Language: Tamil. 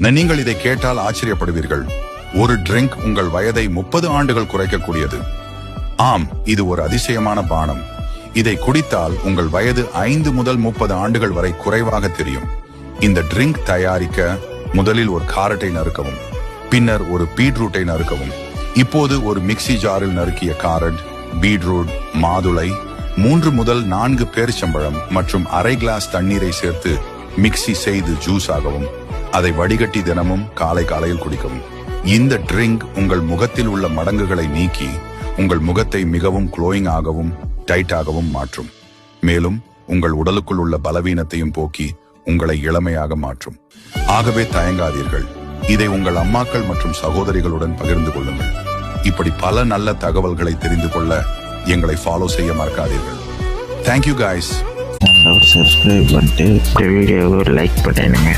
நீங்கள் இதை கேட்டால் ஆச்சரியப்படுவீர்கள். ஒரு ட்ரிங்க் உங்கள் வயதை 30 ஆண்டுகள் குறைக்கக்கூடியது. ஆம், இது ஒரு அதிசயமான பானம். இதை குடித்தால் உங்கள் வயது 5 முதல் 30 ஆண்டுகள் வரை குறைவாக தெரியும். இந்த ட்ரிங்க் தயாரிக்க முதலில் ஒரு காரட்டை நறுக்கவும், பின்னர் ஒரு பீட்ரூட்டை நறுக்கவும். இப்போது ஒரு மிக்ஸி ஜாரில் நறுக்கிய காரட், பீட்ரூட், மாதுளை, 3 முதல் 4 பேரிச்சம்பழம் மற்றும் அரை கிளாஸ் தண்ணீரை சேர்த்து மிக்ஸி செய்து ஜூஸ் ஆகவும், அதை வடிகட்டி தினமும் காலையில் குடிக்கவும். இந்த ட்ரிங்க் உங்கள் முகத்தில் உள்ள மடங்குகளை நீக்கி உங்கள் முகத்தை மிகவும் க்ளோயிங் ஆகவும் டைட்டாகவும் மாற்றும். மேலும் உங்கள் உடலுக்குள் உள்ள பலவீனத்தையும் போக்கி உங்களை இளமையாக மாற்றும். ஆகவே தயங்காதீர்கள். இதை உங்கள் அம்மாக்கள் மற்றும் சகோதரிகளுடன் பகிர்ந்து கொள்ளுங்கள். இப்படி பல நல்ல தகவல்களை தெரிந்து கொள்ள எங்களை ஃபாலோ செய்ய மறக்காதீர்கள். Thank you guys. சப்ஸ்கிரைப் பண்ணிட்டு வீடியோவை லைக் பண்ணுங்க.